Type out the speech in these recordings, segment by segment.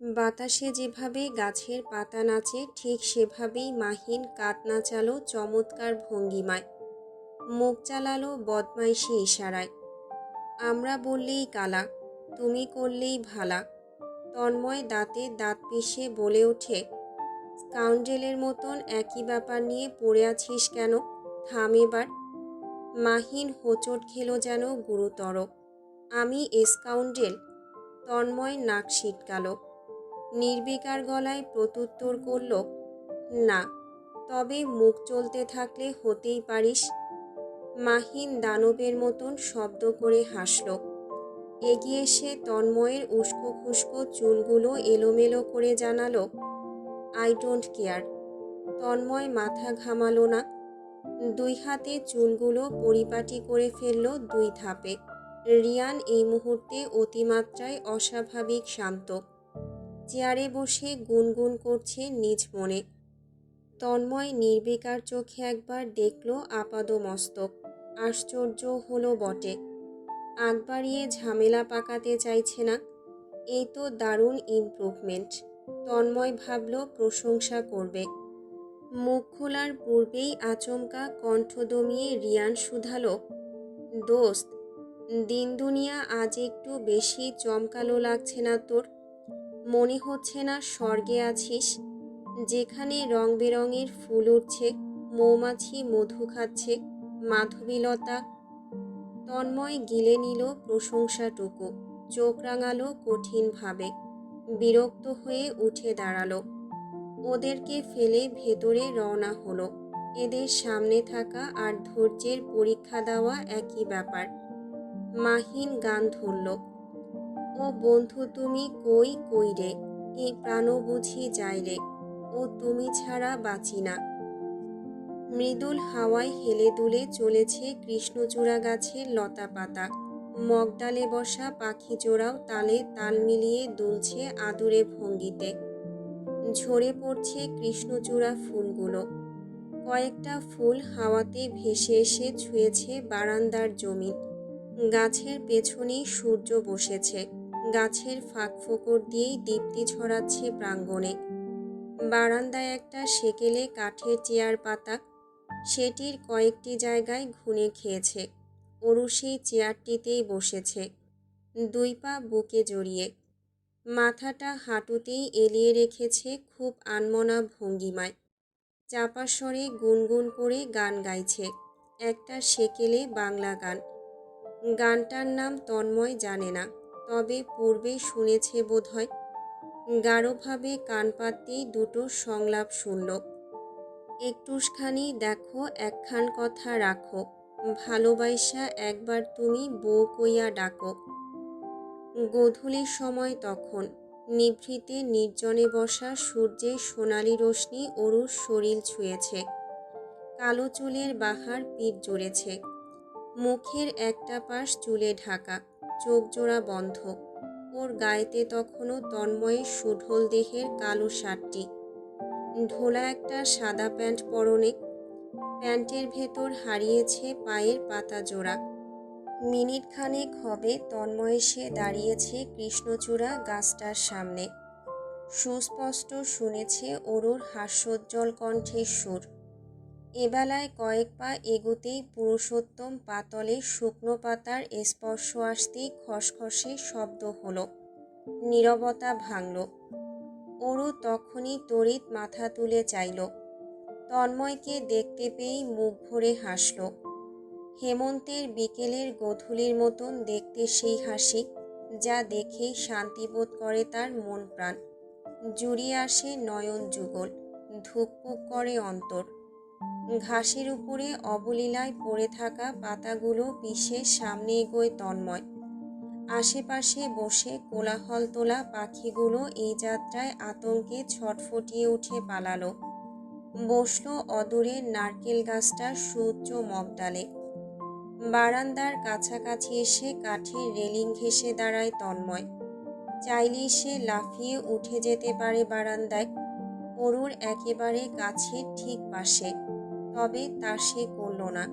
বাতাসে যেভাবে গাছের পাতা নাচে ঠিক সেভাবেই মাহিন কাঁধ নাচালো চমৎকার ভঙ্গিমায়, মুখ চালালো বদমাইশি ইশারায়। আমরা বললেই কালা, তুমি করলেই ভালা। তন্ময় দাঁতে দাঁত পিষে বলে ওঠে, স্কাউন্ডেলের মতন একই ব্যাপার নিয়ে পড়ে আছিস কেন? থাম এবার। মাহিন হোঁচট খেলো যেন গুরুতর। আমি স্কাউন্ডেল? তন্ময় নাক সিটকাল। নির্বিকার গলায় প্রত্যুত্তর করল, না, তবে মুখ চলতে থাকলে হতেই পারিস। মাহিন দানবের মতন শব্দ করে হাসল। এগিয়ে এসে তন্ময়ের উস্কো খুস্কো চুলগুলো এলোমেলো করে জানালো, আই ডোন্ট কেয়ার। তন্ময় মাথা ঘামালো না। দুই হাতে চুলগুলো পরিপাটি করে ফেলল দুই ধাপে। রিয়ান এই মুহূর্তে অতিমাত্রায় অস্বাভাবিক শান্ত। চেয়ারে বসে গুনগুন করছে নিজ মনে। তন্ময় নির্বিকার চোখে একবার দেখল আপাদমস্তক। আশ্চর্য হলো বটে। আগ বাড়িয়ে ঝামেলা পাকাতে চাইছে না। এই তো দারুণ ইমপ্রুভমেন্ট। তন্ময় ভাবল প্রশংসা করবে। মুখ খোলার পূর্বেই আচমকা কণ্ঠ দমিয়ে রিয়ান শুধালো, দোস্ত, দিন দুনিয়া আজ একটু বেশি চমকালো লাগছে না তোর? মনে হচ্ছে না স্বর্গে আছিস, যেখানে রং বেরঙের ফুল উঠছে, মৌমাছি মধু খাচ্ছে, মাধবীলতা? তন্ময় গিলে নিল প্রশংসাটুকু, চোখ রাঙালো কঠিনভাবে, বিরক্ত হয়ে উঠে দাঁড়ালো। ওদেরকে ফেলে ভেতরে রওনা হলো। এদের সামনে থাকা আর ধৈর্যের পরীক্ষা দেওয়া একই ব্যাপার। মাহিন গান ধরল, ও বন্ধু তুমি কই কই রে, এই প্রাণ বুঝি যাইলে, ও তুমি ছাড়া বাঁচি না। মৃদুল হাওয়ায় হেলে দুলে চলেছে কৃষ্ণচূড়া গাছের লতা পাতা। মগডালে বসা পাখি জোড়াও তালে তাল মিলিয়ে দুলছে আদুরে ভঙ্গিতে। ঝরে পড়ছে কৃষ্ণচূড়া ফুলগুলো। কয়েকটা ফুল হাওয়াতে ভেসে এসে ছুঁয়েছে বারান্দার জমিন। গাছের পেছনেই সূর্য বসেছে। গাছের ফাঁক ফোকর দিয়েই দীপ্তি ছড়াচ্ছে প্রাঙ্গণে। বারান্দায় একটা সেকেলে কাঠের চেয়ার পাতা। সেটির কয়েকটি জায়গায় ঘুনে খেয়েছে। অরু সেই চেয়ারটিতেই বসেছে, দুই পা বুকে জড়িয়ে, মাথাটা হাঁটুতেই এলিয়ে রেখেছে খুব আনমনা ভঙ্গিমায়। চাপা স্বরে গুনগুন করে গান গাইছে, একটা সেকেলে বাংলা গান। গানটার নাম তন্ময় জানে না, তবে পূর্বে শুনেছে বোধহয়। গাঢ়ভাবে কান পাততেই দুটো সংলাপ শুনল, একটুখানি দেখো একখান কথা রাখো, ভালোবাসা একবার তুমি বউ কইয়া ডাকো। গোধূলির সময় তখন। নিভৃতে নির্জনে বসা সূর্যের সোনালি রশ্মি অরুর শরীর ছুঁয়েছে। কালো চুলের বাহার পিঠ জুড়েছে। মুখের একটা পাশ চুলে ঢাকা, চোখ জোড়া বন্ধ। ওর গায়েতে তখনও তন্ময়ের সুঢল দেহের কালো শার্টটি। ঢোলা একটা সাদা প্যান্ট পরনে। প্যান্টের ভেতর হারিয়েছে পায়ের পাতা জোড়া। মিনিট খানেক হবে তন্ময় এসে দাঁড়িয়েছে কৃষ্ণচূড়া গাছটার সামনে। সুস্পষ্ট শুনেছে অরুর হাস্যোজ্জ্বল কণ্ঠের সুর। এবেলায় কয়েক পা এগুতেই পুরুষোত্তম পাতলে শুকনো পাতার স্পর্শ আসতেই খসখসে শব্দ হলো। নীরবতা ভাঙল। অরু তখনই তড়িৎ মাথা তুলে চাইল। তন্ময়কে দেখতে পেয়েই মুখ ভরে হাসল। হেমন্তের বিকেলের গোধূলির মতন দেখতে সেই হাসি, যা দেখেই শান্তিবোধ করে তার মন প্রাণ। জুড়িয়ে আসে নয়ন যুগল, ধুকপুক করে অন্তর। ঘাসের উপরে অবলীলায় পড়ে থাকা পাতাগুলো পিষে সামনে এগোয় তন্ময়। আশেপাশে বসে কোলাহল তোলা পাখিগুলো এই যাত্রায় আতঙ্কে ছটফটিয়ে উঠে পালালো। বসল অদূরের নারকেল গাছটার সুউচ্চ মগডালে। বারান্দার কাছাকাছি এসে কাঠের রেলিং ঘেঁষে দাঁড়ায় তন্ময়। চাইলেই সে লাফিয়ে উঠে যেতে পারে বারান্দায়, অরুর একেবারে কাছে ঠিক পাশে, তবে তা সে করল না।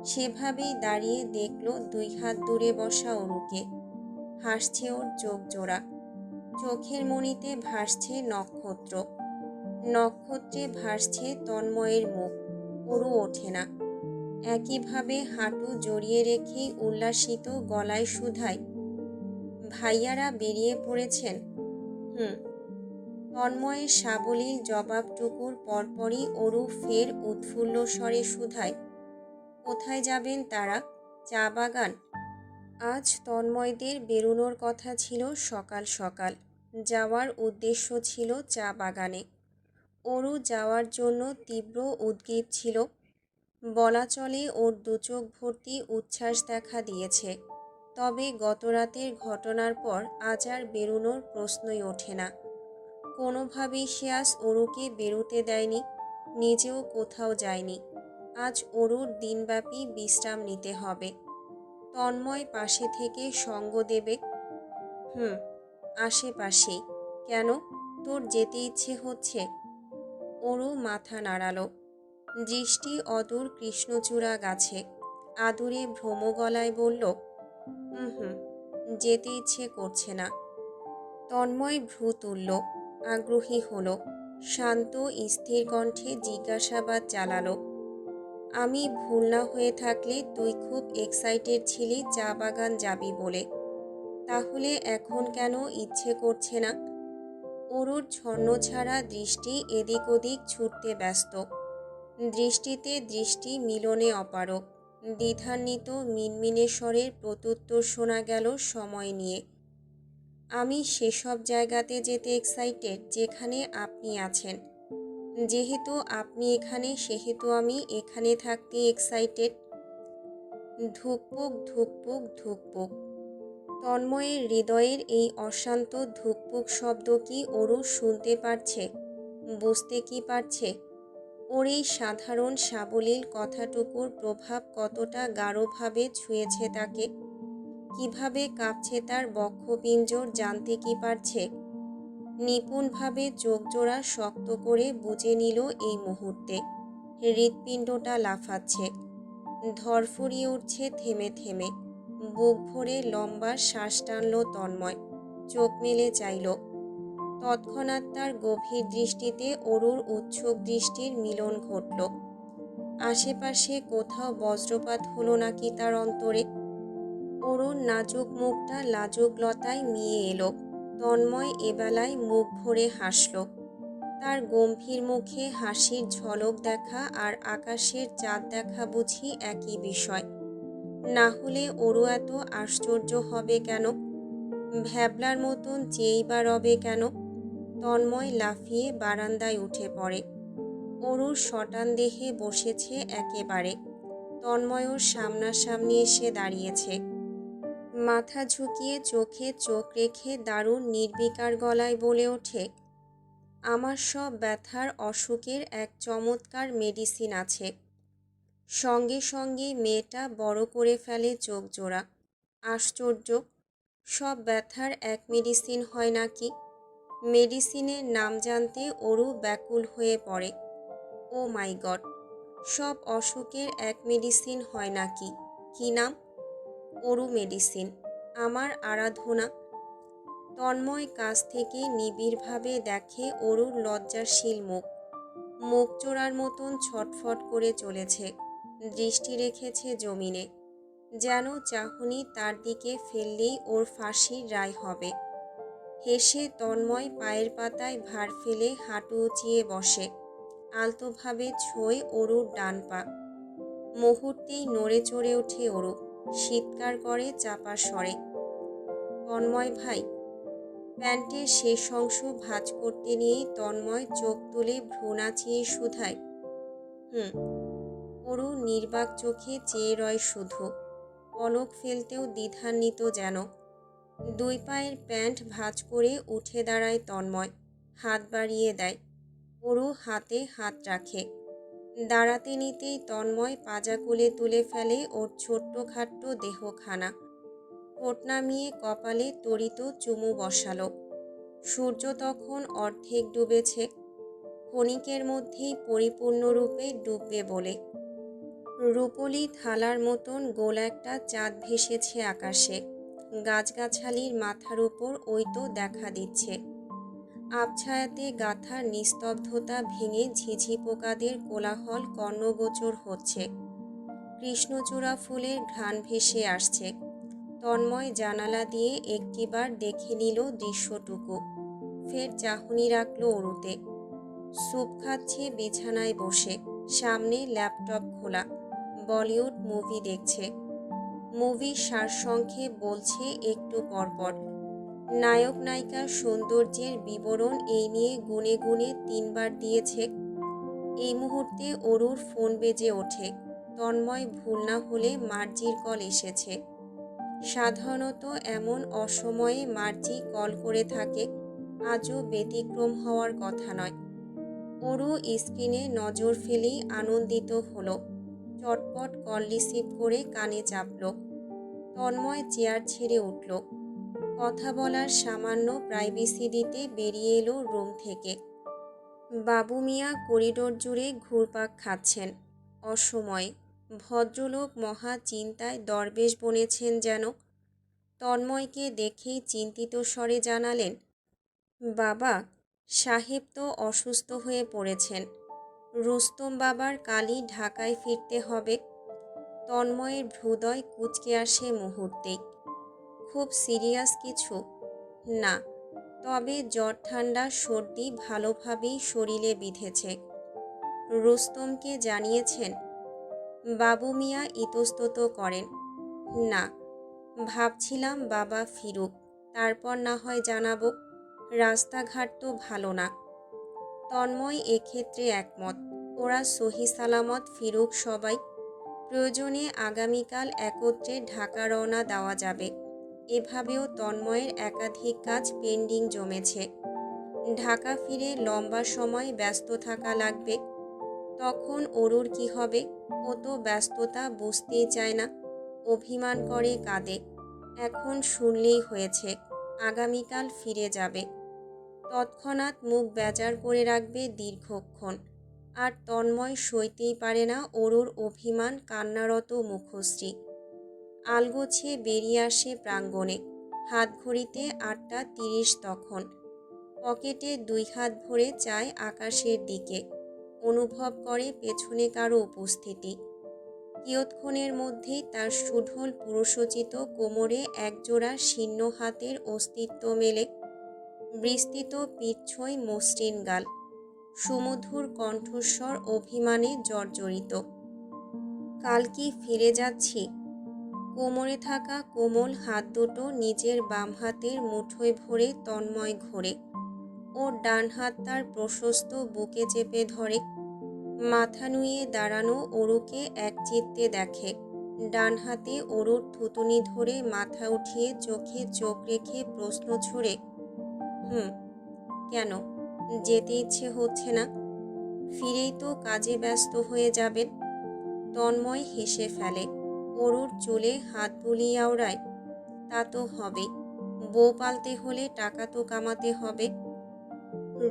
সেভাবেই দাঁড়িয়ে দেখল দুই হাত দূরে বসা অরুকে। হাসছে ওর চোখ জোড়া। চোখের মণিতে ভাসছে নক্ষত্র, নক্ষত্রে ভাসছে তন্ময়ের মুখ। অরু ওঠে না। একইভাবে হাঁটু জড়িয়ে রেখে উল্লাসিত গলায় শুধায়, ভাইয়ারা বেরিয়ে পড়েছেন? হুম। তন্ময়ের সাবলীল জবাবটুকুর পরপরই অরু ফের উৎফুল্ল স্বরে শুধায়, কোথায় যাবেন তারা? চা বাগান? আজ তন্ময়দের বেরোনোর কথা ছিল সকাল সকাল। যাওয়ার উদ্দেশ্য ছিল চা বাগানে। অরু যাওয়ার জন্য তীব্র উদ্গ্রীব ছিল। বলা চলে ওর দুচোখ ভর্তি উচ্ছ্বাস দেখা দিয়েছে। তবে গতরাতের ঘটনার পর আজ আর বেরোনোর প্রশ্নই ওঠে না। কোনোভাবেই সে আজ অরুকে বেরোতে দেয়নি, নিজেও কোথাও যায়নি। আজ অরুর দিনব্যাপী বিশ্রাম নিতে হবে। তন্ময় পাশে থেকে সঙ্গ দেবে। আশেপাশেই। কেন, তোর যেতে ইচ্ছে হচ্ছে? অরু মাথা নাড়ালো। দৃষ্টি অদূর কৃষ্ণচূড়া গাছে। আদুরে ভ্রম গলায় বলল, হুম, যেতে ইচ্ছে করছে না। তন্ময় ভ্রু তুলল, আগ্রহী হলো। শান্ত স্থির কণ্ঠে জিজ্ঞাসাবাদ চালালো, আমি ভুল না হয়ে থাকলে তুই খুব এক্সাইটেড ছিলি চা বাগান যাবি বলে, তাহলে এখন কেন ইচ্ছে করছে না? অরুর ছন্নছাড়া দৃষ্টি এদিক ওদিক ছুটতে ব্যস্ত। দৃষ্টিতে দৃষ্টি মিলনে অপারক। দ্বিধান্বিত মিনমিনে স্বরের প্রত্যুত্তর শোনা গেল সময় নিয়ে, আমি সেসব জায়গাতে যেতে এক্সাইটেড যেখানে আপনি আছেন। যেহেতু আপনি এখানে সেহেতু আমি এখানে থাকতে এক্সাইটেড। ধুকপুক ধুকপুক ধুকপুক। তন্ময়ের হৃদয়ের এই অশান্ত ধুকপুক শব্দ কি অরু শুনতে পারছে, বুঝতে কি পারছে? ওর এই সাধারণ সাবলীল কথাটুকুর প্রভাব কতটা গাঢ়ভাবে ছুঁয়েছে তাকে? কিভাবে কাঁপছে তার বক্ষপিঞ্জর জানতে কি পারছে? নিপুণভাবে চোখজোড়া শক্ত করে বুঝে নিল এই মুহূর্তে। হৃৎপিণ্ডটা লাফাচ্ছে, ধরফরিয়ে উঠছে থেমে থেমে। বুক ভরে লম্বা শ্বাস টানল তন্ময়, চোখ মেলে চাইল। তৎক্ষণাৎ তার গভীর দৃষ্টিতে অরুর উৎসুক দৃষ্টির মিলন ঘটল। আশেপাশে কোথাও বজ্রপাত হলো নাকি তার অন্তরে? অরুর নাজুক মুখটা লাজুক লতায় মিয়ে এলো। তন্ময় এবেলায় মুখ ভরে হাসল। তার গম্ভীর মুখে হাসির ঝলক দেখা আর আকাশের চাঁদ দেখা বুঝি একই বিষয়। না হলে অরু এত আশ্চর্য হবে কেন? ভ্যাবলার মতন চেয়েই বা রবে কেন? তন্ময় লাফিয়ে বারান্দায় উঠে পড়ে। অরুর সটান দেহে বসেছে একেবারে। তন্ময়ও সামনাসামনি এসে দাঁড়িয়েছে। মাথা ঝুঁকিয়ে চোখে চোখ রেখে দারুণ নির্বিকার গলায় বলে ওঠে, আমার সব ব্যথার অসুখের এক চমৎকার মেডিসিন আছে। সঙ্গে সঙ্গে মেয়েটা বড় করে ফেলে চোখ জোড়া। আশ্চর্য, সব ব্যথার এক মেডিসিন হয় নাকি? মেডিসিনের নাম জানতে অরু ব্যাকুল হয়ে পড়ে। ও মাই গড, সব অসুখের এক মেডিসিন হয় নাকি? কি নাম? অরু মেডিসিন, আমার আরাধনা। তন্ময় কাছ থেকে নিবিড়ভাবে দেখে অরুর লজ্জাশীল মুখ। মুখ চোরার মতন ছটফট করে চলেছে। দৃষ্টি রেখেছে জমিনে, যেন চাহনি তার দিকে ফেললেই ওর ফাঁসির রায় হবে। হেসে তন্ময় পায়ের পাতায় ভার ফেলে হাঁটু উঁচিয়ে বসে। আলতোভাবে ছোঁয় অরুর ডান পা। মুহূর্তেই নড়ে চড়ে ওঠে অরু, চিৎকার করে চাপা স্বরে, তন্ময় ভাই! প্যান্টের শেষ অংশ ভাঁজ করতে নিয়েই তন্ময় চোখ তুলে ভ্রু নাচিয়ে শুধায়, অরু নির্বাক চোখে চেয়ে রয় শুধু, পলক ফেলতেও দ্বিধান্বিত যেন। দুই পায়ের প্যান্ট ভাঁজ করে উঠে দাঁড়ায় তন্ময়, হাত বাড়িয়ে দেয়। অরু হাতে হাত রাখে। দাঁড়াতে নিতেই তন্ময় পাজা কোলে তুলে ফেলে ওর ছোট্টখাট্ট দেহখানা। ঠোঁট নামিয়ে কপালে তড়িত চুমু বসালো। সূর্য তখন অর্ধেক ডুবেছে, ক্ষণিকের মধ্যেই পরিপূর্ণরূপে ডুববে বলে। রূপলি থালার মতন গোল একটা চাঁদ ভেসেছে আকাশে। গাছগাছালির মাথার উপর ওই তো দেখা দিচ্ছে। আবছায়াতে গাথার নিস্তব্ধতা ভেঙে ঝিঝি পোকাদের কোলাহল কর্ণগোচর হচ্ছে। কৃষ্ণচূড়া ফুলের ঘ্রাণ ভেসে আসছে। তন্ময় জানালা দিয়ে একটিবার দেখে নিল দৃশ্যটুকু, ফের চাহনি রাখল অরুতে। স্যুপ খাচ্ছে বিছানায় বসে, সামনে ল্যাপটপ খোলা, বলিউড মুভি দেখছে। মুভির সারসংক্ষেপ বলছে একটু পরপর। নায়ক নায়িকার সৌন্দর্যের বিবরণ এই নিয়ে গুনে গুনে 3বার দিয়েছে। এই মুহূর্তে অরুর ফোন বেজে ওঠে। তন্ময় ভুল না হলে মার্জির কল এসেছে। সাধারণত এমন অসময়ে মার্জি কল করে থাকে, আজও ব্যতিক্রম হওয়ার কথা নয়। অরু স্ক্রিনে নজর ফেলেই আনন্দিত হলো। চটপট কল রিসিভ করে কানে চাপল। তন্ময় চেয়ার ছেড়ে উঠল। কথা বলার সামান্য প্রাইভেসি দিতে বেরিয়ে এলো রুম থেকে। বাবু মিয়া করিডোর জুড়ে ঘুরপাক খাচ্ছেন। অসময়ে ভদ্রলোক মহা চিন্তায় দরবেশ বনেছেন যেন। তন্ময়কে দেখেই চিন্তিত স্বরে জানালেন, বাবা, সাহেব তো অসুস্থ হয়ে পড়েছেন। রুস্তম বাবার কালই ঢাকায় ফিরতে হবে। তন্ময়ের হৃদয় কুঁচকে আসে মুহূর্তেই। খুব সিরিয়াস কিছু? না, তবে জ্বর ঠান্ডা সর্দি ভালোভাবেই শরীরে বিঁধেছে। রুস্তমকে জানিয়েছেন? বাবু মিয়া ইতস্তত করেন, না, ভাবছিলাম বাবা ফিরুক, তারপর না হয় জানাবো। রাস্তাঘাট তো ভালো না। তন্ময় এক্ষেত্রে একমত। ওরা সহি সালামত ফিরুক সবাই। প্রয়োজনে আগামীকাল একত্রে ঢাকা রওনা দেওয়া যাবে। এভাবেও তন্ময়ের একাধিক কাজ পেন্ডিং জমেছে। ঢাকা ফিরে লম্বা সময় ব্যস্ত থাকা লাগবে। তখন অরুর কি হবে? ও তো ব্যস্ততা বুঝতেই চায় না, অভিমান করে কাঁদে। এখন শুনলেই হয়েছে, আগামীকাল ফিরে যাবে। তৎক্ষণাৎ মুখ বেজার করে রাখবে দীর্ঘক্ষণ। আর তন্ময় সইতেই পারে না অরুর অভিমান কান্নারত মুখশ্রী। আলগোছে বেরিয়ে আসে প্রাঙ্গণে। হাত ঘড়িতে 8টা 30 তখন। পকেটে 2 হাত ভরে চায় আকাশের দিকে। অনুভব করে পেছনে কারো উপস্থিতি। কিয়ৎক্ষণের মধ্যেই তার সুঢল পুরুষোচিত কোমরে একজোড়া শীর্ণ হাতের অস্তিত্ব মেলে। বিস্তৃত পিঠছই মসৃণ গাল, সুমধুর কণ্ঠস্বর অভিমানে জর্জরিত। কাল কি ফিরে যাচ্ছি? কোমরে থাকা কোমল হাত দুটো নিজের বাম হাতের মুঠোয় ভরে তন্ময় ঘোরে। ওর ডান হাত তার প্রশস্ত বুকে চেপে ধরে। মাথা নুয়ে দাঁড়ানো অরুকে একচিত্তে দেখে। ডান হাতে অরুর থুতুনি ধরে মাথা উঠিয়ে চোখে চোখ রেখে প্রশ্ন ছুড়ে, কেন যেতে ইচ্ছে হচ্ছে না? ফিরেই তো কাজে ব্যস্ত হয়ে যাবেন। তন্ময় হেসে ফেলে। অরুর চুলে হাত বুলিয়ে আওড়ায়, তা তো হবেই, বউ পালতে হলে টাকা তো কামাতে হবে।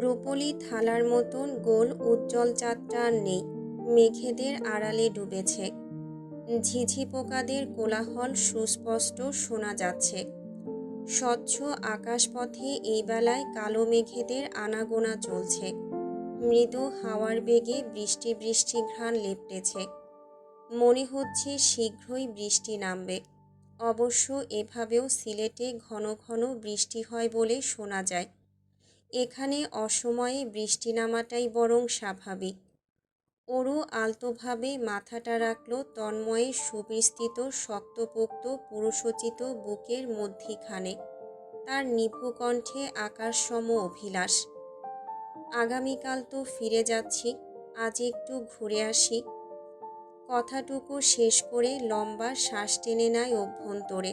রূপলি থালার মতন গোল উজ্জ্বল চাঁদটা আর নেই, মেঘেদের আড়ালে ডুবেছে। ঝিঝি পোকাদের কোলাহল সুস্পষ্ট শোনা যাচ্ছে। স্বচ্ছ আকাশপথে এই বেলায় কালো মেঘেদের আনাগোনা চলছে। মৃদু হাওয়ার বেগে বৃষ্টি বৃষ্টি ঘ্রাণ লেপটেছে। মনে হচ্ছে শীঘ্রই বৃষ্টি নামবে। অবশ্য এভাবেও সিলেটে ঘন ঘন বৃষ্টি হয় বলে শোনা যায়। এখানে অসময়ে বৃষ্টি নামাটাই বরং স্বাভাবিক। অরু আলতোভাবে মাথাটা রাখল তন্ময়ের সুবিস্তৃত শক্তপোক্ত পুরুষোচিত বুকের মধ্যিখানে। তার নিভু কণ্ঠে আকাশসম অভিলাষ। আগামীকাল তো ফিরে যাচ্ছি, আজ একটু ঘুরে আসি। কথাটুকু শেষ করে লম্বা শ্বাস টেনে নেয় অভ্যন্তরে।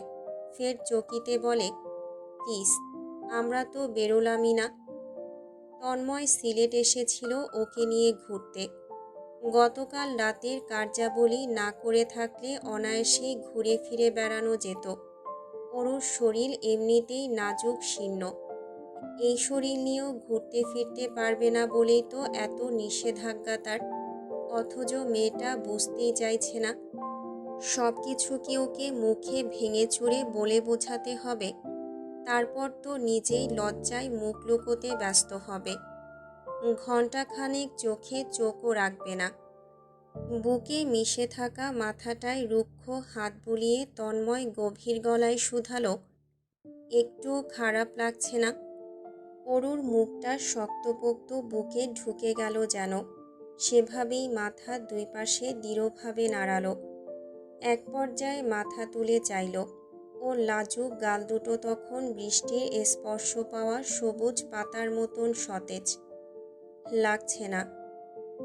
ফের চকিতে বলে, প্লিজ, আমরা তো বেরোলামই না। তন্ময় সিলেট এসেছিল ওকে নিয়ে ঘুরতে। গতকাল রাতের কার্যাবলী না করে থাকলে অনায়াসেই ঘুরে ফিরে বেড়ানো যেত। অরুর শরীর এমনিতেই নাজুক শীর্ণ। এই শরীর নিয়েও ঘুরতে ফিরতে পারবে না বলেই তো এত নিষেধাজ্ঞা তার। অথচ মেয়েটা বুঝতেই চাইছে না। সব কিছু কি ওকে মুখে ভেঙে চুরে বলে বোঝাতে হবে? তারপর তো নিজেই লজ্জায় মুখ লুকোতে ব্যস্ত হবে। ঘণ্টাখানেক চোখে চোখও রাখবে না। বুকে মিশে থাকা মাথাটায় রুক্ষ হাত বুলিয়ে তন্ময় গভীর গলায় শুধালো, একটু খারাপ লাগছে না? অরুর মুখটা শক্তপোক্ত বুকে ঢুকে গেল যেন। সেভাবেই মাথা দুই পাশে দৃঢ়ভাবে নাড়ালো। এক পর্যায়ে মাথা তুলে চাইল। ওর লাজুক গাল দুটো তখন বৃষ্টির স্পর্শ পাওয়া সবুজ পাতার মতন সতেজ। লাগছে না।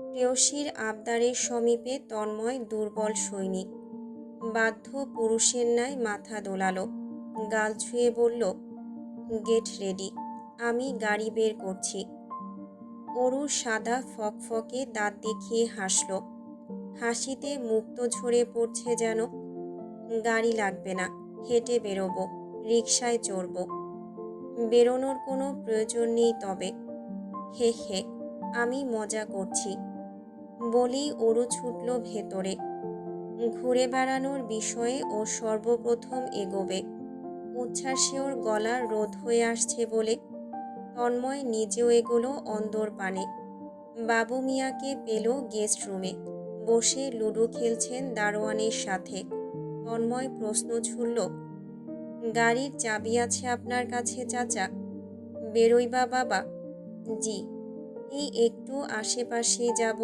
প্রেয়সীর আবদারের সমীপে তন্ময় দুর্বল সৈনিক। বাধ্য পুরুষের ন্যায় মাথা দোলালো। গাল ছুঁয়ে বলল, গেট রেডি, আমি গাড়ি বের করছি। অরু সাদা ফকফকে দাঁত দেখিয়ে হাসল। হাসিতে মুক্ত ঝরে পড়ছে যেন। গাড়ি লাগবে না, হেঁটে বেরোবো, রিকশায় চড়ব। বেরোনোর কোনো প্রয়োজন নেই তবে। হে হে, আমি মজা করছি। বলেই অরু ছুটল ভেতরে। ঘুরে বেড়ানোর বিষয়ে ও সর্বপ্রথম এগোবে। উচ্ছ্বাসে ওর গলা রোধ হয়ে আসছে বলে তন্ময় নিজেও এগোলো অন্দরপানে। বাবু মিয়াকে পেল গেস্ট রুমে। বসে লুডো খেলছেন দারোয়ানের সাথে। তন্ময় প্রশ্ন ছুড়ল, গাড়ির চাবি আছে আপনার কাছে চাচা? বেরোইবা বাবা? জি, এই একটু আশেপাশেই যাব।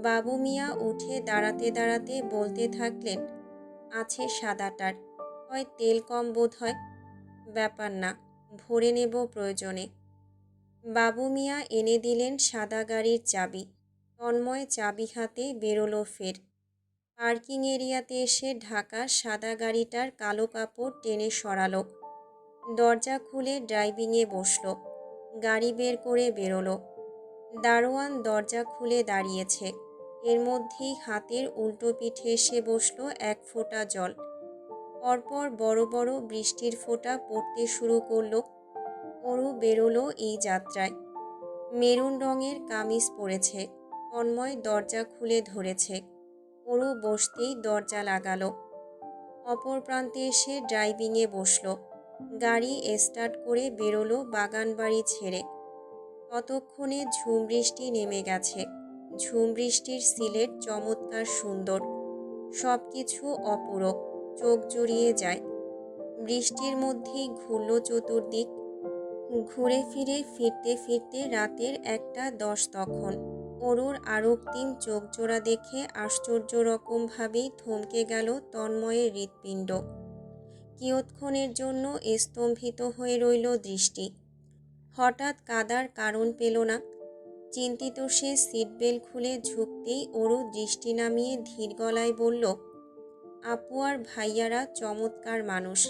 বাবু মিয়া উঠে দাঁড়াতে দাঁড়াতে বলতে থাকলেন, আছে সাদাটার, হয় তেল কম বোধ হয়। ব্যাপার না, ভরে নেব প্রয়োজনে। বাবু মিয়া এনে দিলেন সাদা গাড়ির চাবি। তন্ময় চাবি হাতে বেরোলো ফের। পার্কিং এরিয়াতে এসে ঢাকা সাদা গাড়িটার কালো কাপড় টেনে সরালো। দরজা খুলে ড্রাইভিংয়ে বসলো। গাড়ি বের করে বেরোলো। দারোয়ান দরজা খুলে দাঁড়িয়েছে। এর মধ্যেই হাতের উল্টো পিঠে এসে বসলো এক ফোঁটা জল। পরপর বড় বড় বৃষ্টির ফোঁটা পড়তে শুরু করলো। অরু বেরোলো এই যাত্রায়। মেরুন রঙের কামিজ পরেছে। তন্ময় দরজা খুলে ধরেছে। অরু বসতেই দরজা লাগালো। অপর প্রান্তে এসে ড্রাইভিংয়ে বসলো। গাড়ি স্টার্ট করে বেরোলো বাগানবাড়ি ছেড়ে। ততক্ষণে ঝুম বৃষ্টি নেমে গেছে। ঝুম বৃষ্টির সিলেট চমৎকার সুন্দর। সব কিছু অপূরক, চোখ জুড়িয়ে যায়। বৃষ্টির মধ্যেই ঘুরল চতুর্দিক। ঘুরে ফিরে ফিরতে ফিরতে রাতের 1:10 তখন। অরুর আরক্তিম চোখজোড়া দেখে আশ্চর্য রকমভাবেই থমকে গেল তন্ময়ের হৃৎপিণ্ড। কিয়ৎক্ষণের জন্য স্তম্ভিত হয়ে রইল দৃষ্টি। হঠাৎ কাদার কারণ পেল না। চিন্তিত সে সিটবেল্ট খুলে ঝুঁকতেই অরু দৃষ্টি নামিয়ে ধীর গলায় বলল, আপু আর ভাইয়ারা চমৎকার মানুষ।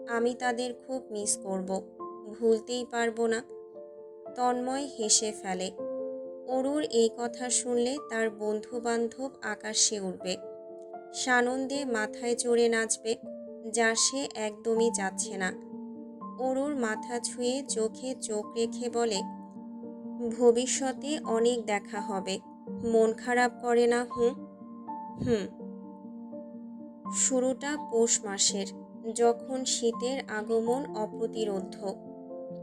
আমি তাদের খুব মিস করব, ভুলতেই পারবো না। তন্ময় হেসে ফেলে। অরুর এই কথা শুনলে তার বন্ধু বান্ধব আকাশে উঠবে। সানন্দে মাথায় চড়ে নাচবে, যা সে একদমই চাচ্ছে না। অরুর মাথা ছুঁয়ে চোখে চোখ রেখে বলে, ভবিষ্যতে অনেক দেখা হবে। মন খারাপ করে না? হুম হুম। শুরুটা পৌষ মাসের, যখন শীতের আগমন অপ্রতিরোধ্য।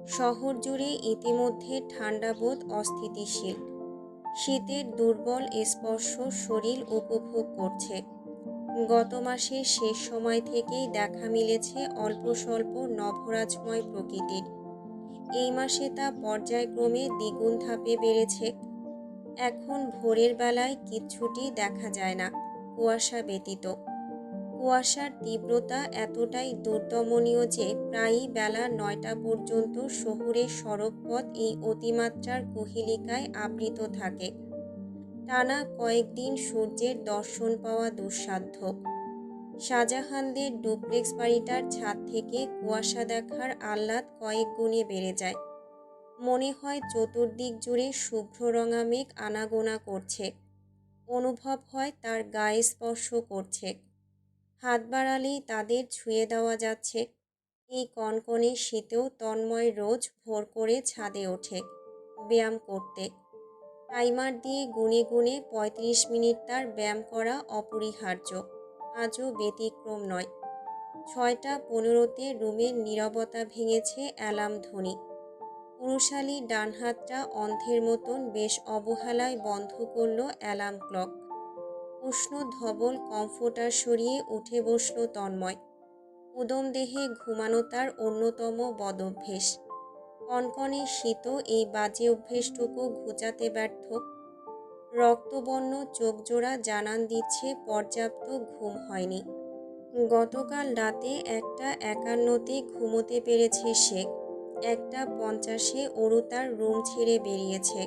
শহর জুড়ে ইতিমধ্যে ঠান্ডাবোধ অস্থিতিশীল। শীতের দুর্বল স্পর্শ শরীর উপভোগ করছে। গত মাসের শেষ সময় থেকেই দেখা মিলেছে অল্প স্বল্প নভরাজময় প্রকৃতির। এই মাসে তা পর্যায়ক্রমে দ্বিগুণ ধাপে বেড়েছে। এখন ভোরের বেলায় কিচ্ছুটি দেখা যায় না, কুয়াশা ব্যতীত। কুয়াশার তীব্রতা এতটাই দুর্দমনীয় যে প্রায়ই বেলা 9টা পর্যন্ত শহুরের সড়কপথ এই অতিমাত্রার কুহেলিকায় আবৃত থাকে। টানা কয়েকদিন সূর্যের দর্শন পাওয়া দুঃসাধ্য। শাহজাহানদের ডুপ্লেক্স বাড়িটার ছাদ থেকে কুয়াশা দেখার আহ্লাদ কয়েক গুণে বেড়ে যায়। মনে হয় চতুর্দিক জুড়ে শুভ্র রঙা মেঘ আনাগোনা করছে। অনুভব হয় তার গায়ে স্পর্শ করছে। হাত বাড়ালেই তাদের ছুঁয়ে দেওয়া যাচ্ছে। এই কনকনে শীতেও তন্ময় রোজ ভোর করে ছাদে ওঠে ব্যায়াম করতে। টাইমার দিয়ে গুনে গুনে 35 মিনিট তার ব্যায়াম করা অপরিহার্য। আজও ব্যতিক্রম নয়। 6:15-তে রুমের নীরবতা ভেঙেছে অ্যালার্ম ধ্বনি। পুরুষালী ডান হাতটা অন্ধের মতন বেশ অবহেলায় বন্ধ করল অ্যালার্ম ক্লক। উষ্ণ ধবল কমফোর্টার সরিয়ে উঠে বসল তন্ময়। উদম দেহে ঘুমানো তার অন্যতম বদঅভ্যেস। কনকনে শীত এই বাজে অভ্যেসটুকু ঘুচাতে ব্যর্থ। রক্তবর্ণ চোখজোড়া জানান দিচ্ছে পর্যাপ্ত ঘুম হয়নি। গতকাল রাতে 1:51-তে ঘুমোতে পেরেছে সে। 1:50-এ অরু তার রুম ছেড়ে বেরিয়েছে।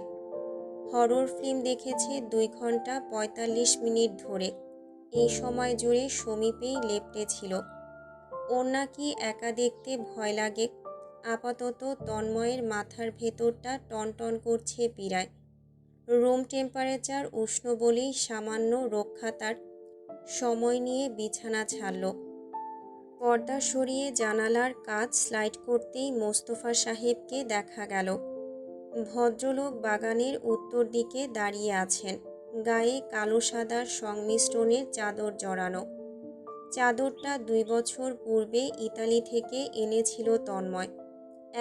হরর ফিল্ম দেখেছে 2 ঘন্টা 45 মিনিট ধরে। এই সময় জুড়ে সমীপেই লেপ্টে ছিল। ওর নাকি একা দেখতে ভয় লাগে। আপাতত তন্ময়ের মাথার ভেতরটা টনটন করছে পীড়ায়। রুম টেম্পারেচার উষ্ণ বলেই সামান্য রক্ষা তার। সময় নিয়ে বিছানা ছাড়ল। পর্দা সরিয়ে জানালার কাচ স্লাইড করতেই মোস্তফা সাহেবকে দেখা গেল। ভদ্রলোক বাগানের উত্তর দিকে দাঁড়িয়ে আছেন। গায়ে কালো সাদার সংমিশ্রণের চাদর জড়ানো। চাদরটা 2 বছর পূর্বে ইতালি থেকে এনেছিল তন্ময়,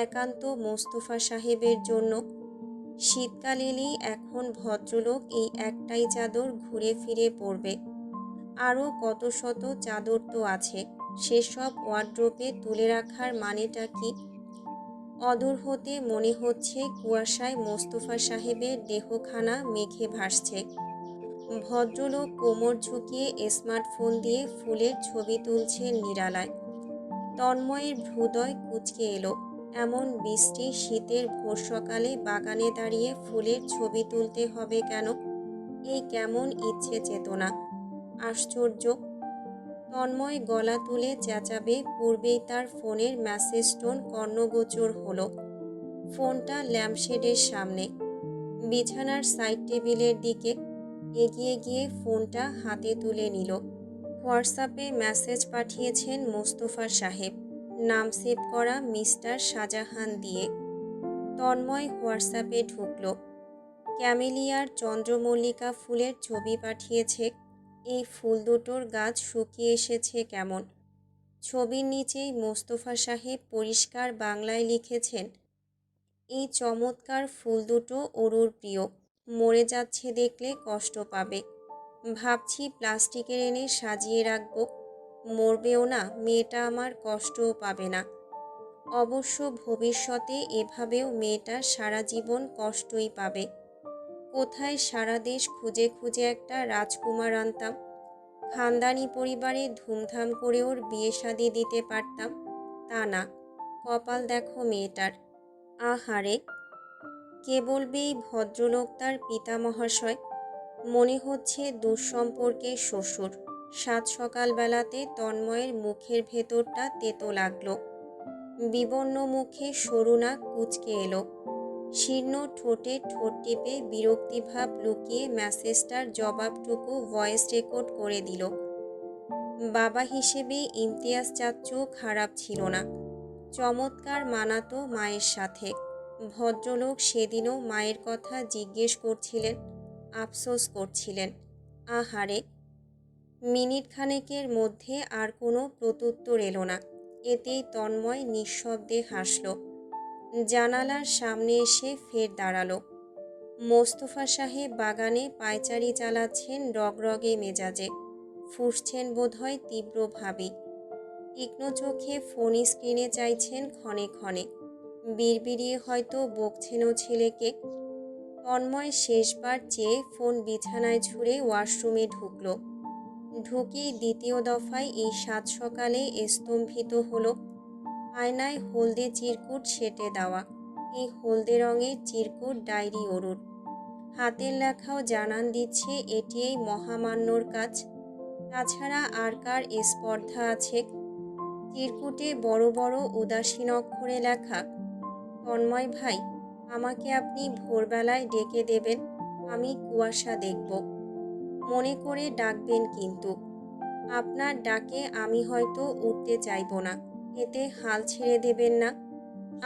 একান্ত মোস্তফা সাহেবের জন্য। শীতকাল এলেই এখন ভদ্রলোক এই একটাই চাদর ঘুরে ফিরে পরবে। আরও কত শত চাদর তো আছে, সেসব ওয়ার্ড্রোবে তুলে রাখার মানেটা কি? অদূর হতে মনে হচ্ছে কুয়াশায় মোস্তফা সাহেবের দেহখানা মেঘে ভাসছে। ভদ্রলোক কোমর ঝুঁকিয়ে স্মার্টফোন দিয়ে ফুলের ছবি তুলছেন নিরালায়। তন্ময়ের হৃদয় কুঁচকে এলো। এমন বৃষ্টি শীতের ভোর সকালে বাগানে দাঁড়িয়ে ফুলের ছবি তুলতে হবে কেন? এই কেমন ইচ্ছে চেতনা! আশ্চর্য! তন্ময় গলা তুলে চেঁচাবে পূর্বেই তার ফোনের মেসেজ টোন কর্ণগোচর হলো। ফোনটা ল্যাম্পশেডের সামনে। বিছানার সাইড টেবিলের দিকে এগিয়ে গিয়ে ফোনটা হাতে তুলে নিল। হোয়াটসঅ্যাপে মেসেজ পাঠিয়েছেন মোস্তফা সাহেব, নাম সেভ করা মিস্টার শাহজাহান দিয়ে। তন্ময় হোয়াটসঅ্যাপে ঢুকল। ক্যামেলিয়ার চন্দ্রমল্লিকা ফুলের ছবি পাঠিয়েছে। এই ফুল দুটোর গাছ শুকিয়ে এসেছে কেমন। ছবির নিচেই মোস্তফা সাহেব পরিষ্কার বাংলায় লিখেছেন, এই চমৎকার ফুল দুটো অরুর প্রিয়, মরে যাচ্ছে দেখলে কষ্ট পাবে। ভাবছি প্লাস্টিকের এনে সাজিয়ে রাখব। মরবেও না, মেয়েটা আমার কষ্টও পাবে না। অবশ্য ভবিষ্যতে এভাবেও মেয়েটা সারা জীবন কষ্টই পাবে। কোথায় সারা দেশ খুঁজে খুঁজে একটা রাজকুমার আনতাম। খানদানি পরিবারে ধুমধাম করে ওর বিয়ে শাদি দিতে পারতাম। তা না, কপাল দেখো মেয়েটার। আহারে! কে বলবে এই ভদ্রলোক তার পিতা মহাশয়? মনে হচ্ছে দুঃসম্পর্কের শ্বশুর। সাত সকালবেলাতে তন্ময়ের মুখের ভেতরটা তেতো লাগলো। বিবর্ণ মুখে সরু নাক কুঁচকে এলো। শীর্ণ ঠোঁটে ঠোঁট টিপে বিরক্তিভাব লুকিয়ে মেসেজটার জবাবটুকু ভয়েস রেকর্ড করে দিল। বাবা হিসেবে ইমতিয়াজ চাচ্চু খারাপ ছিল না। চমৎকার মানাতো মায়ের সাথে। ভদ্রলোক সেদিনও মায়ের কথা জিজ্ঞেস করছিলেন, আফসোস করছিলেন। আহারে! মিনিট খানেকের মধ্যে আর কোনো প্রত্যুত্তর এলো না। এতেই তন্ময় নিঃশব্দে হাসল। জানালার সামনে এসে ফের দাঁড়ালো। মোস্তফা সাহেব বাগানে পায়চারি চালাচ্ছেন রগরগে মেজাজে। ফুঁসছেন বোধহয় তীব্রভাবে। তীক্ষ্ণ চোখে ফোন স্ক্রিনে চাইছেন ক্ষণে ক্ষণে। বিড়বিড়িয়ে হয়তো বকছেনও ছেলেকে। তন্ময় শেষবার চেয়ে ফোন বিছানায় ছুঁড়ে ওয়াশরুমে ঢুকল। ঢুকেই দ্বিতীয় দফায় এই সাত সকালে স্তম্ভিত হলো। আয়নায় হলদে চিরকুট সেটে দেওয়া। এই হলদে রঙের চিরকুট ডায়েরি অরুর। হাতের লেখাও জানান দিচ্ছে এটি এই মহামান্যর কাজ। তাছাড়া আর কার স্পর্ধা আছে? চিরকুটে বড় বড় উদাসীন অক্ষরে লেখা, তন্ময় ভাই, আমাকে আপনি ভোরবেলায় ডেকে দেবেন। আমি কুয়াশা দেখব। মনে করে ডাকবেন কিন্তু। আপনার ডাকে আমি হয়তো উঠতে চাইব না, এতে হাল ছেড়ে দেবেন না।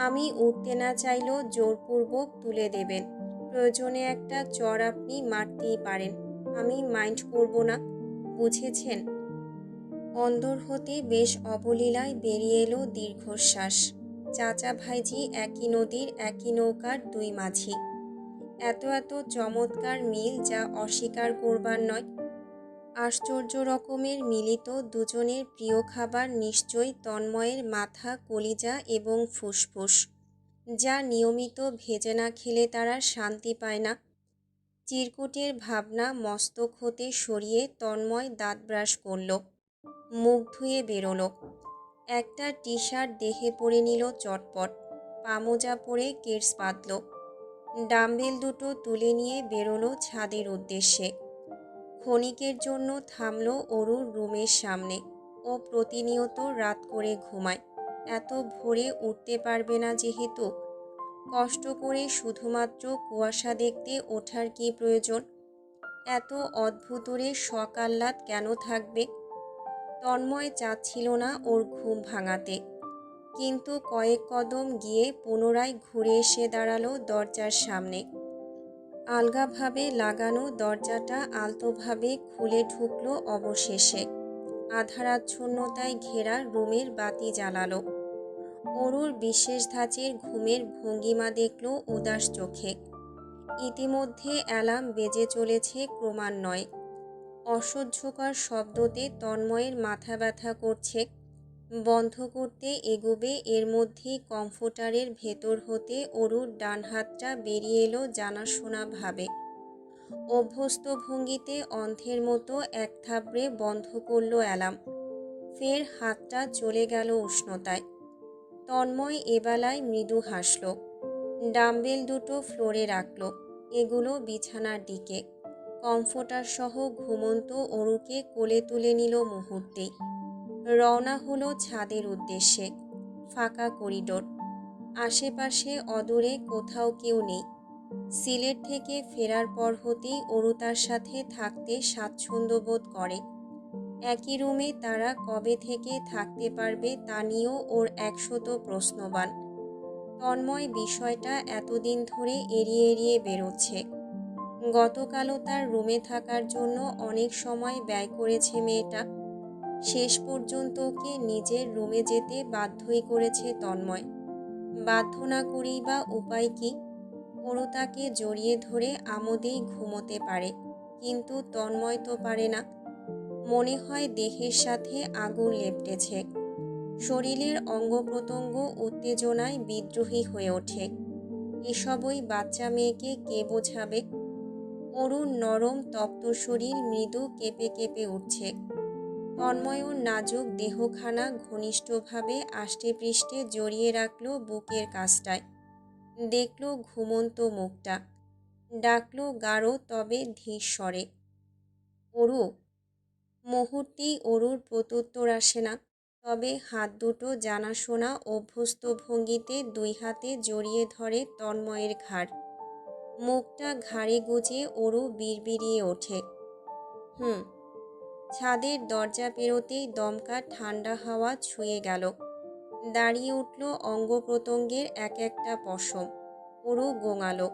আমি উঠতে না চাইলেও জোরপূর্বক তুলে দেবেন। প্রয়োজনে একটা চড় আপনি মারতেই পারেন, আমি মাইন্ড করব না। বুঝেছেন? অন্দর হতে বেশ অবলীলায় বেরিয়ে এলো দীর্ঘশ্বাস। চাচা ভাইঝি একই নদীর একই নৌকার দুই মাঝি। এত এত চমৎকার মিল যা অস্বীকার করবার নয়। আশ্চর্য রকমের মিলিত দুজনের প্রিয় খাবার নিশ্চয়ই তন্ময়ের মাথা, কলিজা এবং ফুসফুস, যা নিয়মিত ভেজে না খেলে তারা শান্তি পায় না। চিরকুটের ভাবনা মস্তক হতে সরিয়ে তন্ময় দাঁত ব্রাশ করল, মুখ ধুয়ে বেরোলো। একটা টি শার্ট দেহে পরে নিল চটপট, পামোজা পরে কেটস বাঁধল। ডাম্বেল দুটো তুলে নিয়ে বেরোলো ছাদের উদ্দেশ্যে। ক্ষণিকের জন্য থামল অরুর রুমের সামনে। ও প্রতিনিয়ত রাত করে ঘুমায়, এত ভোরে উঠতে পারবে না যেহেতু। কষ্ট করে শুধুমাত্র কুয়াশা দেখতে ওঠার কি প্রয়োজন? এত অদ্ভুতরে শখ আহ্লাদ কেন থাকবে? তন্ময় চাচ্ছিল না ওর ঘুম ভাঙাতে, কিন্তু কয়েক কদম গিয়ে পুনরায় ঘুরে এসে দাঁড়ালো দরজার সামনে। আলগাভাবে লাগানো দরজাটা আলতোভাবে খুলে ঢুকলো অবশেষে। আধারাচ্ছন্নতায় ঘেরা রুমের বাতি জ্বালালো। অরুর বিশেষ ধাঁচের ঘুমের ভঙ্গিমা দেখল উদাস চোখে। ইতিমধ্যে অ্যালার্ম বেজে চলেছে ক্রমান্বয়ে। অসহ্যকর শব্দতে তন্ময়ের মাথা ব্যথা করছে। বন্ধ করতে এগোবে এর মধ্যেই কমফোর্টারের ভেতর হতে অরুর ডান হাতটা বেরিয়ে এলো জানাশোনা ভাবে। অভ্যস্ত ভঙ্গিতে অন্ধের মতো এক থাবড়ে বন্ধ করল অ্যালার্ম। ফের হাতটা চলে গেল উষ্ণতায়। তন্ময় এবেলায় মৃদু হাসল। ডাম্বেল দুটো ফ্লোরে রাখল, এগুলো বিছানার দিকে। কমফোর্টার সহ ঘুমন্ত অরুকে কোলে তুলে নিল মুহূর্তেই। রওনা হলো ছাদের উদ্দেশ্যে। ফাঁকা করিডোর, আশেপাশে অদূরে কোথাও কেউ নেই। সিলেট থেকে ফেরার পর হতেই অরু তার সাথে থাকতে স্বাচ্ছন্দ্য বোধ করে। একই রুমে তারা কবে থেকে থাকতে পারবে তা নিয়েও ওর একশত প্রশ্নবান। তন্ময় বিষয়টা এতদিন ধরে এড়িয়ে এড়িয়ে বেরোচ্ছে। গতকালও তার রুমে থাকার জন্য অনেক সময় ব্যয় করেছে মেয়েটা। শেষ পর্যন্ত ওকে নিজের রুমে যেতে বাধ্যই করেছে তন্ময়। বাধ্য না করেই বা উপায় কি? অরু তাকে জড়িয়ে ধরে আমোদেই ঘুমোতে পারে, কিন্তু তন্ময় তো পারে না। মনে হয় দেহের সাথে আগুন লেপটেছে। শরীরের অঙ্গ প্রত্যঙ্গ উত্তেজনায় বিদ্রোহী হয়ে ওঠে। এসবই বাচ্চা মেয়েকে কে বোঝাবে? অরুর নরম তপ্ত শরীর মৃদু কেঁপে কেঁপে উঠছে। তন্ময়ও নাজুক দেহখানা ঘনিষ্ঠভাবে আষ্টেপৃষ্ঠে জড়িয়ে রাখল বুকের কাছটায়। দেখল ঘুমন্ত মুখটা। ডাকল গাঢ় তবে ধীর স্বরে, অরু। মুহূর্তেই অরুর প্রত্যুত্তর আসে না, তবে হাত দুটো জানাশোনা অভ্যস্ত ভঙ্গিতে দুই হাতে জড়িয়ে ধরে তন্ময়ের ঘাড়। মুখটা ঘাড়ে গুজে অরু বিড়বিড়িয়ে ওঠে, হুম। ছাদের দরজা পেরোতেই দমকা ঠান্ডা হাওয়া ছুঁয়ে গেল। দাঁড়িয়ে উঠল অঙ্গ প্রত্যঙ্গের এক একটা পশম। অরু গোঙালো।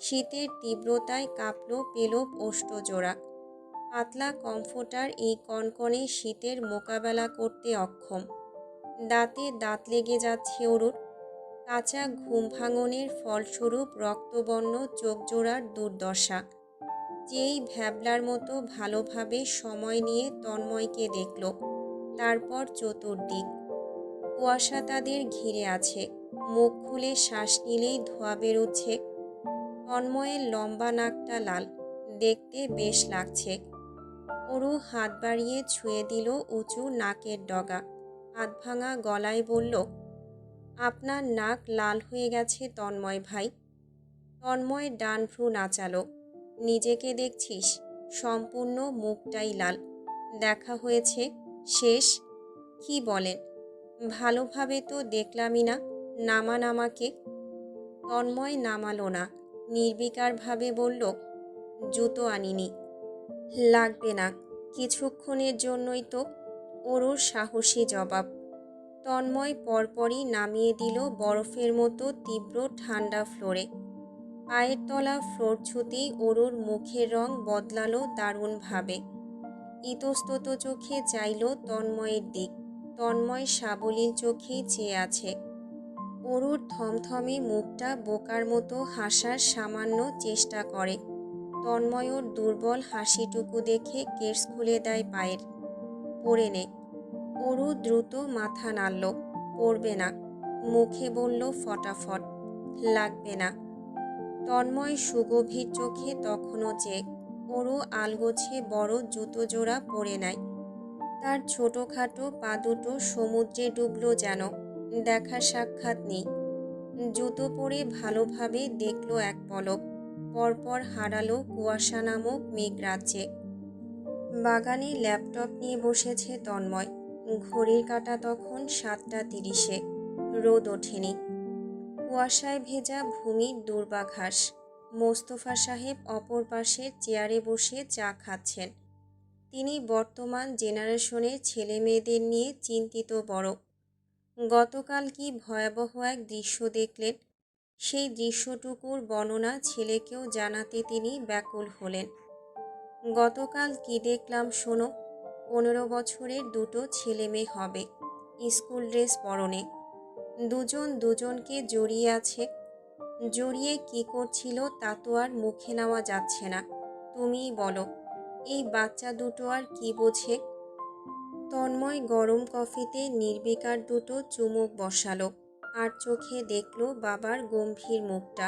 শীতের তীব্রতায় কাঁপল পেলব ওষ্ঠজোড়া। পাতলা কমফোর্টার এই কনকনে শীতের মোকাবেলা করতে অক্ষম। দাঁতে দাঁত লেগে যাচ্ছে অরুর। কাঁচা ঘুম ভাঙনের ফলস্বরূপ রক্তবর্ণ চোখজোড়ার দুর্দশা। যেই ভ্যাবলার মতো ভালোভাবে সময় নিয়ে তন্ময়কে দেখল, তারপর চতুর্দিক। কুয়াশা তাদের ঘিরে আছে। মুখ খুলে শ্বাস নিলেই ধোঁয়া বেরোচ্ছে। তন্ময়ের লম্বা নাকটা লাল, দেখতে বেশ লাগছে। অরু হাত বাড়িয়ে ছুঁয়ে দিল উঁচু নাকের ডগা। আধভাঙা গলায় বলল, আপনার নাক লাল হয়ে গেছে তন্ময় ভাই। তন্ময় ডান ভ্রু নাচালো। নিজেকে দেখছিস? সম্পূর্ণ মুখটাই লাল। দেখা হয়েছে? শেষ? কি বলেন? ভালোভাবে তো দেখলামই না, নামান আমাকে। তন্ময় নামালো না, নির্বিকারভাবে বলল, জুতো আনিনি। লাগবে না, কিছুক্ষণের জন্যই তো। অরুর সাহসী জবাব। তন্ময় পরপরই নামিয়ে দিল বরফের মতো তীব্র ঠান্ডা ফ্লোরে। পায়ের তলা ফ্লোর ছুতেই অরুর মুখের রং বদলালো দারুণভাবে। ইতস্তত চোখে চাইল তন্ময়ের দিক। তন্ময় সাবলীল চোখেই চেয়ে আছে। অরুর থমথমে মুখটা বোকার মতো হাসার সামান্য চেষ্টা করে। তন্ময় ওর দুর্বল হাসিটুকু দেখে কেস খুলে দেয় পায়ের। পড়ে নে। অরু দ্রুত মাথা নাড়ল। পড়বে না। মুখে বলল ফটাফট, লাগবে না। তন্ময় সুগভীর চোখে তখনও চেক। অরু আলগোছে বড় জুতো জোড়া পরে নেয়। তার ছোটোখাটো পা দুটো সমুদ্রে ডুবল যেন। দেখা সাক্ষাৎ নেই। জুতো পরে ভালোভাবে দেখল এক পলক, পরপর হারালো কুয়াশা নামক মেঘরাজ্যে। বাগানে ল্যাপটপ নিয়ে বসেছে তন্ময়। ঘড়ির কাঁটা তখন 7:30। রোদ ওঠেনি। কুয়াশায় ভেজা ভূমির দূর্বাঘাস। মোস্তফা সাহেব অপর পাশের চেয়ারে বসে চা খাচ্ছেন। তিনি বর্তমান জেনারেশনের ছেলে মেয়েদের নিয়ে চিন্তিত বড়। গতকাল কি ভয়াবহ এক দৃশ্য দেখলেন। সেই দৃশ্যটুকুর বর্ণনা ছেলেকেও জানাতে তিনি ব্যাকুল হলেন। গতকাল কি দেখলাম শোনো। 15 বছরের দুটো ছেলে মেয়ে হবে, স্কুল ড্রেস পরনে। দুজন দুজনকে জড়িয়ে আছে। জড়িয়ে কি করছিল তা তো আর মুখে নেওয়া যাচ্ছে না। তুমিই বলো, এই বাচ্চা দুটো আর কি বোঝে। তন্ময় গরম কফিতে নির্বিকার দুটো চুমুক বসালো আর চোখে দেখল বাবার গম্ভীর মুখটা।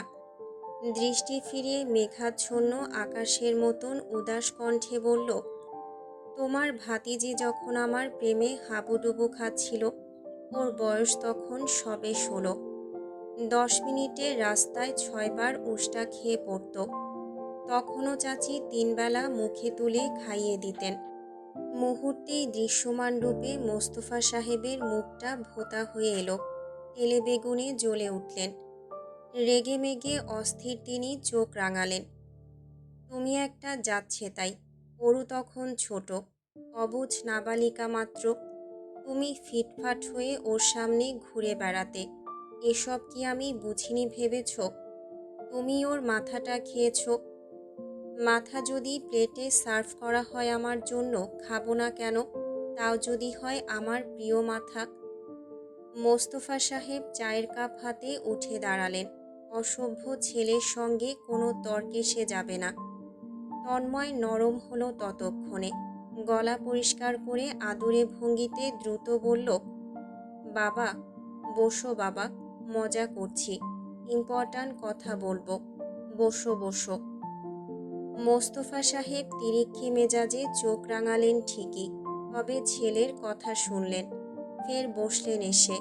দৃষ্টি ফিরিয়ে মেঘাচ্ছন্ন আকাশের মতন উদাস কণ্ঠে বলল, তোমার ভাতিজি যখন আমার প্রেমে হাবুডুবু খাচ্ছিল, ওর বয়স তখন সবে 16। 10 মিনিটের রাস্তায় 6 বার উষ্টা খেয়ে পড়ত। তখনও চাচি 3 বেলা মুখে তুলে খাইয়ে দিতেন। মুহূর্তেই দৃশ্যমান রূপে মোস্তফা সাহেবের মুখটা ভোঁতা হয়ে এলো। তেলে বেগুনে জ্বলে উঠলেন। রেগে মেগে অস্থির তিনি চোখ রাঙালেন। তুমি একটা যাচ্ছে তাই। অরু তখন ছোট, অবুঝ নাবালিকা মাত্র। তুমি ফিটফাট হয়ে ওর সামনে ঘুরে বেড়াতে। এসব কি আমি বুঝিনি ভেবেছ? তুমি ওর মাথাটা খেয়েছ। মাথা যদি প্লেটে সার্ভ করা হয় আমার জন্য, খাবো না কেন? তাও যদি হয় আমার প্রিয় মাথা। মোস্তফা সাহেব চায়ের কাপ হাতে উঠে দাঁড়ালেন। অসভ্য ছেলের সঙ্গে কোনো তর্কে সে যাবে না। তন্ময় নরম হলো ততক্ষণে। গলা পরিষ্কার করে আদুরে ভঙ্গিতে দ্রুত বলল, বাবা বসো বাবা, মজা করছি, ইম্পর্ট্যান্ট কথা বলবো, বসো বসো। মোস্তফা সাহেব তিরিক্ষি মেজাজে চোখ রাঙালেন ঠিকই, তবে ছেলের কথা শুনলেন। ফের বসলেন এসে।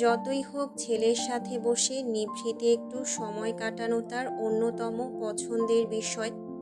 যতই হোক ছেলের সাথে বসে নিভৃতে একটু সময় কাটানো তার অন্যতম পছন্দের বিষয়।